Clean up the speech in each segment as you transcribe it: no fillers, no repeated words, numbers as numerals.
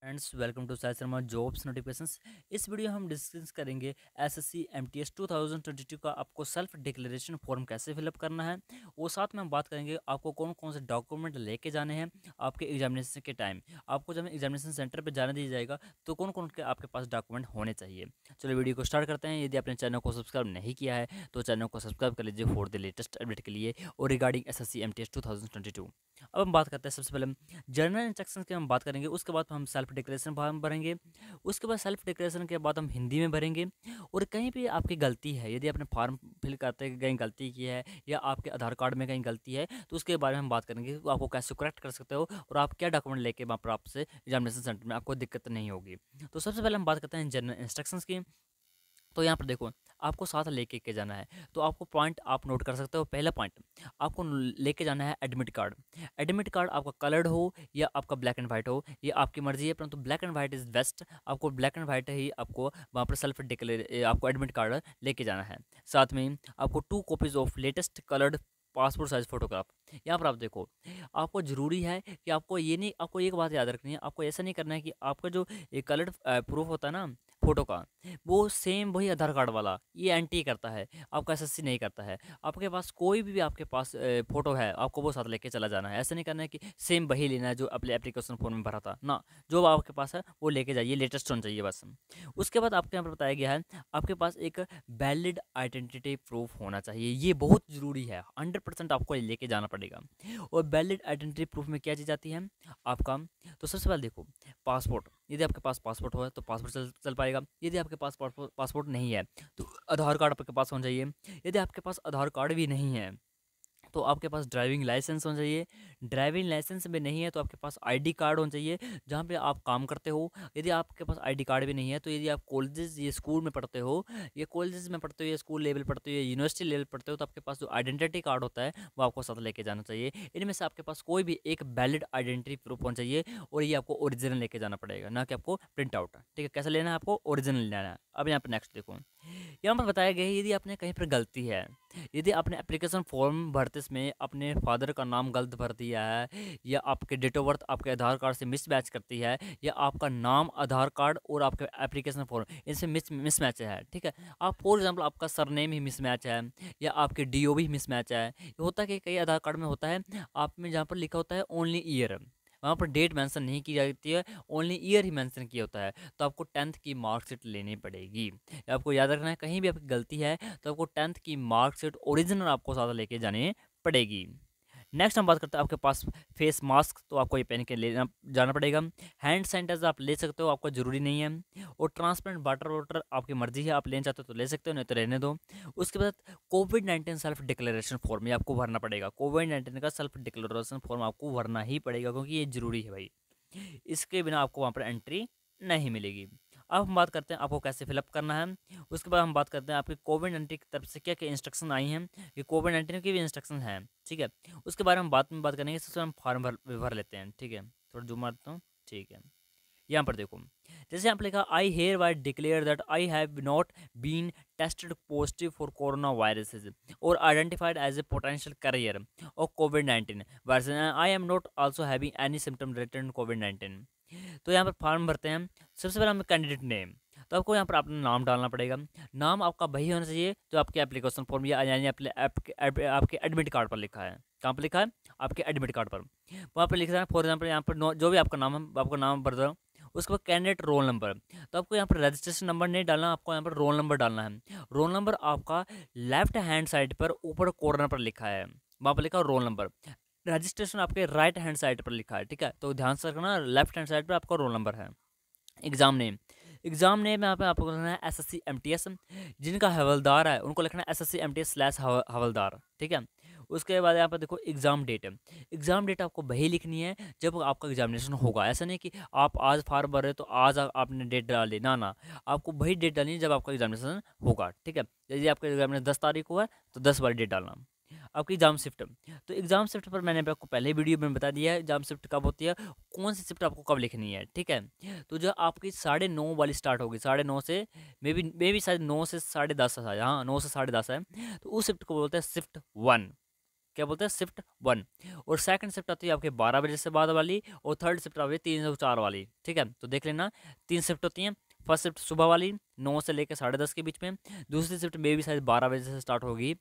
Friends, welcome to Sai Sharma jobs notifications. इस video हम discuss करेंगे एसएससी एमटीएस 2022 का आपको सेल्फ डिक्लेरेशन फॉर्म कैसे फिलअप करना है। वो साथ में हम बात करेंगे आपको कौन कौन से डॉक्यूमेंट लेके जाने हैं आपके एग्जामिनेशन के टाइम। आपको जब एग्जामिनेशन सेंटर पर जाने दिया जाएगा तो कौन कौन के आपके पास डॉक्यूमेंट होने चाहिए। चलो वीडियो को स्टार्ट करते हैं। यदि आपने चैनल को सब्सक्राइब नहीं किया है तो चैनल को सब्सक्राइब कर लीजिए फॉर द लेटेस्ट अपडेट के लिए और रिगार्डिंग एसएससी एमटीएस 2022। अब हम बात करते हैं सबसे पहले जर्नल इंस्ट्रक्शंस की हम बात करेंगे। उसके बाद हम सेल्फ डिक्लेरेशन फॉर्म भरेंगे। उसके बाद सेल्फ डिक्लेरेशन के बाद हम हिंदी में भरेंगे। और कहीं भी आपकी गलती है, यदि आपने फॉर्म फिल करते कहीं गलती की है या आपके आधार कार्ड में कहीं गलती है तो उसके बारे में हम बात करेंगे कि आपको कैसे करेक्ट कर सकते हो और आप क्या डॉक्यूमेंट लेके वहाँ पर आपसे एग्जामिनेशन सेंटर में आपको दिक्कत नहीं होगी। तो सबसे पहले हम बात करते हैं जनरल इंस्ट्रक्शंस की। तो यहाँ पर देखो, आपको साथ लेके के जाना है तो आपको पॉइंट आप नोट कर सकते हो। पहला पॉइंट, आपको लेके जाना है एडमिट कार्ड। एडमिट कार्ड आपका कलर्ड हो या आपका ब्लैक एंड वाइट हो, ये आपकी मर्जी है, परंतु black and white is best. आपको ब्लैक एंड वाइट ही आपको वहाँ पर सेल्फ डिक्लेयर आपको एडमिट कार्ड लेके जाना है। साथ में आपको 2 copies of latest coloured passport size photograph. यहाँ पर आप देखो, आपको ज़रूरी है कि आपको ये नहीं, आपको एक बात याद रखनी है, आपको ऐसा नहीं करना है कि आपका जो ये कलर्ड प्रूफ होता है ना फोटो का, वो सेम वही आधार कार्ड वाला ये एंटी करता है, आपका एसएससी नहीं करता है। आपके पास कोई भी आपके पास फोटो है, आपको वो साथ लेके चला जाना है। ऐसा नहीं करना है कि सेम वही लेना है जो अपने एप्लीकेशन फॉर्म में भरा था ना, जो आपके पास है वो लेके जाइए, लेटेस्ट होना चाहिए बस। उसके बाद आपके यहाँ पर बताया गया है आपके पास एक वैलिड आइडेंटिटी प्रूफ होना चाहिए। ये बहुत ज़रूरी है, 100% आपको ये लेके जाना पड़ेगा। और वैलिड आइडेंटिटी प्रूफ में क्या चीज़ आती है आपका, तो सबसे पहले देखो पासपोर्ट। यदि आपके पास पासपोर्ट हो तो पासपोर्ट चल पाएगा। यदि आपके पास पासपोर्ट नहीं है तो आधार कार्ड आपके पास होना चाहिए। यदि आपके पास आधार कार्ड भी नहीं है तो आपके पास ड्राइविंग लाइसेंस होना चाहिए। ड्राइविंग लाइसेंस में नहीं है तो आपके पास आईडी कार्ड होना चाहिए जहाँ पे आप काम करते हो। यदि आपके पास आईडी कार्ड भी नहीं है तो यदि आप कॉलेजेस या स्कूल में पढ़ते हो, या कॉलेजेस में पढ़ते हो या स्कूल लेवल पढ़ते हो या यूनिवर्सिटी लेवल पढ़ते हो, तो आपके पास जो आइडेंटिटी कार्ड होता है वो आपको साथ लेके जाना चाहिए। इनमें से आपके पास कोई भी एक वैलिड आइडेंटिटी प्रूफ होना चाहिए और ये आपको ओरिजिनल लेके जाना पड़ेगा, ना कि आपको प्रिंट आउट। ठीक है, कैसे लेना है, आपको ओरिजिनल लेना है। अब यहाँ पर नेक्स्ट देखो, यहाँ पर बताया गया है यदि आपने कहीं पर गलती है, यदि आपने एप्लीकेशन फॉर्म भरते समय अपने फादर का नाम गलत भर दिया है, या आपके डेट ऑफ बर्थ आपके आधार कार्ड से मिसमैच करती है, या आपका नाम आधार कार्ड और आपके एप्लीकेशन फॉर्म इनसे मिसमैच है, ठीक है, आप फॉर एग्जांपल आपका सरनेम ही मिसमैच है या आपके डीओ भी मिसमैच है। ये होता है कि कई आधार कार्ड में होता है, आप में जहाँ पर लिखा होता है ओनली ईयर, वहाँ पर डेट मेंशन नहीं की जाती है, ओनली ईयर ही मेंशन किया होता है, तो आपको 10th की मार्कशीट लेनी पड़ेगी। आपको याद रखना है, कहीं भी आपकी गलती है तो आपको 10th की मार्कशीट ओरिजिनल आपको साथ लेके जानी पड़ेगी। नेक्स्ट हम बात करते हैं आपके पास फेस मास्क, तो आपको ये पहन के लेना जाना पड़ेगा। हैंड सैनिटाइजर आप ले सकते हो, आपको ज़रूरी नहीं है। और ट्रांसपेरेंट वाटर आपकी मर्जी है, आप लेना चाहते हो तो ले सकते हो, नहीं तो रहने दो। उसके बाद कोविड-19 सेल्फ डिक्लेरेशन फॉर्म ये आपको भरना पड़ेगा। कोविड-19 का सेल्फ डिक्लेरेशन फॉर्म आपको भरना ही पड़ेगा क्योंकि ये ज़रूरी है भाई, इसके बिना आपको वहाँ पर एंट्री नहीं मिलेगी। अब हम बात करते हैं आपको कैसे फिलअप करना है। उसके बाद हम बात करते हैं आपके कोविड-19 की तरफ से क्या क्या इंस्ट्रक्शन आई हैं। ये कोविड-19 की भी इंस्ट्रक्शन हैं, ठीक है, उसके बारे में बाद में बात करेंगे। सबसे हम फॉर्म भर लेते हैं, ठीक है, थोड़ा जूम मारता हूँ, ठीक है। यहाँ पर देखो, जैसे यहाँ पर लिखा I hereby declare that I have not been tested positive for corona viruses और identified as a potential carrier of कोविड-19 virus, I am not also having any symptom related कोविड-19। तो यहाँ पर फॉर्म भरते हैं। सबसे पहले हमें कैंडिडेट नेम, तो आपको यहाँ पर अपना नाम डालना पड़ेगा। नाम आपका वही होना चाहिए जो आपके एप्लीकेशन फॉर्म या यानी आपके एडमिट कार्ड पर लिखा है। कहाँ पर लिखा है, आपके एडमिट कार्ड पर, वहाँ पर लिखा है। फॉर एग्जाम्पल यहाँ पर जो भी आपका नाम है, आपका नाम भर दो। उसके बाद कैंडिडेट रोल नंबर, तो आपको यहाँ पर रजिस्ट्रेशन नंबर नहीं डालना, आपको यहाँ पर रोल नंबर डालना है। रोल नंबर आपका लेफ्ट हैंड साइड पर ऊपर कॉर्नर पर लिखा है, वहाँ पर लिखा है रोल नंबर। रजिस्ट्रेशन आपके राइट हैंड साइड पर लिखा है, ठीक है, तो ध्यान से रखना लेफ्ट हैंड साइड पर आपका रोल नंबर है। एग्जाम नेम, एग्जाम नेम यहाँ पे आपको लिखना है एसएससी एमटीएस। जिनका हवलदार है उनको लिखना है एसएससी एमटीएस स्लैश हवलदार, ठीक है। उसके बाद यहाँ पर देखो एग्जाम डेट, एग्जाम डेट आपको वही लिखनी है जब आपका एग्जामिनेशन होगा। ऐसा नहीं कि आप आज फार्म भर रहे हो तो आज आपने डेट डाली, ना ना, आपको वही डेट डालनी है जब आपका एग्जामिनेशन होगा, ठीक है। यदि आपका एग्जामिनेशन 10 तारीख को है तो 10 वाली डेट डालना। आपकी एग्जाम शिफ्ट, तो एग्जाम शिफ्ट पर मैंने आपको पहले वीडियो में बता दिया है एग्जाम शिफ्ट कब होती है, कौन सी शिफ्ट आपको कब लिखनी है, ठीक है। तो जो आपकी 9:30 वाली स्टार्ट होगी, 9:30 से मे बी शायद 9 से 10:30 है, हाँ 9 से 10:30 है, तो उस शिफ्ट को बोलते हैं शिफ्ट 1, क्या बोलते हैं, शिफ्ट 1। और सेकंड शिफ्ट आती है आपके 12 बजे से बाद वाली, और थर्ड शिफ्ट आती है 3 से 4 वाली। ठीक है, तो देख लेना 3 शिफ्ट होती हैं। फर्स्ट शिफ्ट सुबह वाली 9 से लेकर 10:30 के बीच में, दूसरी शिफ्ट में भी शायद 12 बजे से स्टार्ट होगी,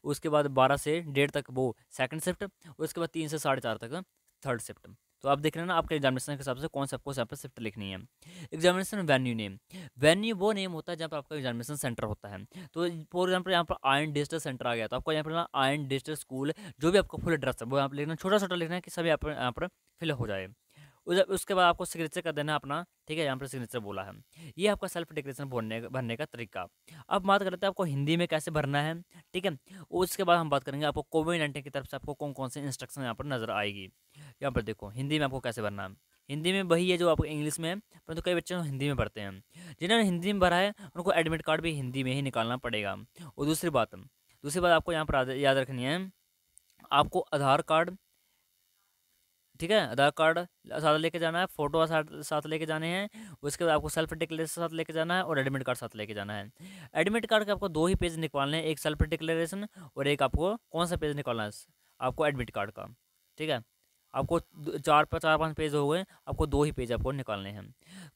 उसके बाद 12 से 1:30 तक वो सेकंड शिफ्ट, उसके बाद 3 से 4:30 तक थर्ड शिफ्ट। तो आप देख रहे हैं ना आपके एग्जामिनेशन के हिसाब से कौन सा आपको यहाँ पर शिफ्ट लिखनी है। एग्जामिनेशन वेन्यू नेम, वेन्यू वो नेम होता है जहाँ पर आपका एग्जामिनेशन सेंटर होता है। तो फॉर एग्जाम्पल यहाँ पर आयन डिजिटल सेंटर आ गया, तो आपको यहाँ पर आयन डिजिटल स्कूल, जो भी आपका फुल एड्रेस है वो यहाँ पर लिखना, छोटा छोटा लिखना है कि सभी यहाँ पर फिल हो जाए। उसके बाद आपको सिग्नेचर कर देना अपना। ठीक है, यहाँ पर सिग्नेचर बोला है। ये आपका सेल्फ डिक्लेरेशन भरने का तरीका। अब बात करते हैं आपको हिंदी में कैसे भरना है। ठीक है, उसके बाद हम बात करेंगे आपको कोविड-19 की तरफ से आपको कौन कौन से इंस्ट्रक्शन यहाँ पर नजर आएगी। यहाँ पर देखो हिंदी में आपको कैसे भरना है। हिंदी में वही है जो आपको इंग्लिश में है, परंतु कई बच्चे हिंदी में भरते हैं। जिन्होंने हिंदी में भरा है उनको एडमिट कार्ड भी हिंदी में ही निकालना पड़ेगा। और दूसरी बात आपको यहाँ पर याद रखनी है, आपको आधार कार्ड, ठीक है, आधार कार्ड साथ लेके जाना है, फोटो साथ लेके जाने हैं। उसके बाद आपको सेल्फ डिक्लेरेशन साथ लेके जाना है और एडमिट कार्ड साथ लेके जाना है। एडमिट कार्ड के आपको 2 ही पेज निकालने हैं, एक सेल्फ डिक्लेरेशन और एक आपको कौन सा पेज निकालना है, आपको एडमिट कार्ड का। ठीक है, आपको 4-5 पेज हो गए, आपको 2 ही पेज आपको निकालने हैं।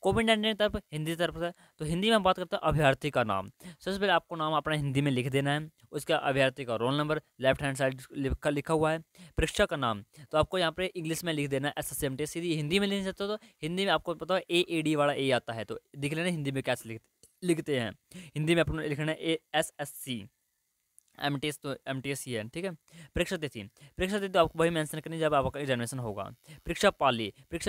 कोविड-19 तरफ हिंदी तरफ से, तो हिंदी में हम बात करते हैं अभ्यर्थी का नाम। सबसे पहले आपको नाम अपना हिंदी में लिख देना है, उसका अभ्यर्थी का roll number left hand side लिखा हुआ है। परीक्षा का नाम तो आपको यहाँ पे इंग्लिश में लिख देना है SSC MTS। सीधी हिंदी में लिख सकते हो, तो हिंदी में आपको पता है AAD वाला ए आता है, तो दिख लेना हिंदी में कैसे लिखते हैं। हिंदी में अपना लिखना है SSC MTS, तो MTS ही है। ठीक है, परीक्षा तिथि तो आपको वही मेंशन करनी जब आपका एग्जामिनेशन होगा। परीक्षा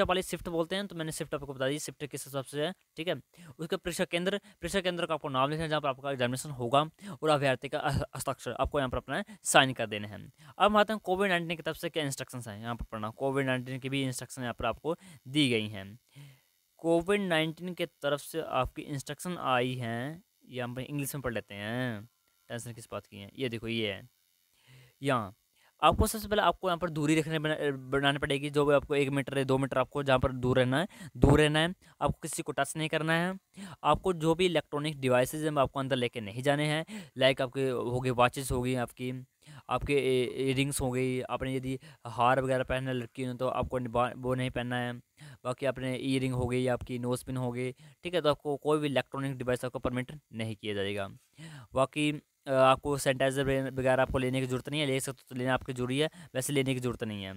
पाली शिफ्ट बोलते हैं, तो मैंने शिफ्ट आपको बता दी शिफ्ट किस हिसाब से है। ठीक है, उसका परीक्षा केंद्र का आपको नाम लिखना है जहाँ पर आपका एग्जामिनेशन होगा, और अभ्यर्थी का हस्ताक्षर आपको यहाँ पर अपना साइन कर देने हैं। अब हम आते हैं कोविड-19 की तरफ से क्या इंस्ट्रक्शन हैं, यहाँ पर पढ़ना। कोविड-19 की भी इंस्ट्रक्शन यहाँ पर आपको दी गई हैं। कोविड-19 के तरफ से आपकी इंस्ट्रक्शन आई हैं, ये हम इंग्लिश में पढ़ लेते हैं, टेंशन किस बात की है। ये देखो ये है, यहाँ आपको सबसे पहले आपको यहाँ पर दूरी बनानी पड़ेगी, जो भी आपको 1 मीटर या 2 मीटर आपको जहाँ पर दूर रहना है। आपको किसी को टच नहीं करना है। आपको जो भी इलेक्ट्रॉनिक डिवाइसेज हैं आपको अंदर लेके नहीं जाने हैं। लाइक आपके हो गए वॉचेस हो गई, आपके इयरिंग्स हो गई, आपने यदि हार वगैरह पहनना लड़की हो तो आपको वो नहीं पहनना है। बाकी आपने ईयरिंग हो गई, आपकी नोज पिन हो गई। ठीक है, तो आपको कोई भी इलेक्ट्रॉनिक डिवाइस आपको परमिट नहीं किया जाएगा। बाकी आपको सैनिटाइजर वगैरह आपको लेने की ज़रूरत नहीं है, ले सकते तो लेना आपकी ज़रूरी है, वैसे लेने की ज़रूरत नहीं है।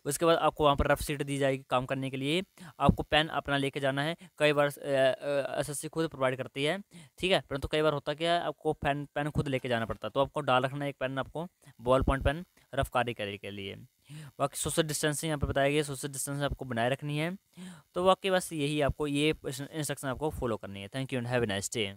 उसके बाद आपको वहाँ पर रफ सीट दी जाएगी काम करने के लिए। आपको पेन अपना लेके जाना है, कई बार SSC खुद प्रोवाइड करती है। ठीक है, परंतु कई बार होता क्या है आपको पेन खुद लेके जाना पड़ता है, तो आपको डाल रखना है एक पेन, आपको बॉल पॉइंट पेन रफ कार्य करने के लिए। बाकी सोशल डिस्टेंसिंग यहाँ पे बताया गया, सोशल डिस्टेंस आपको बनाए रखनी है। तो बाकी बस यही आपको ये इंस्ट्रक्शन आपको फॉलो करनी है। Thank you and have a nice day.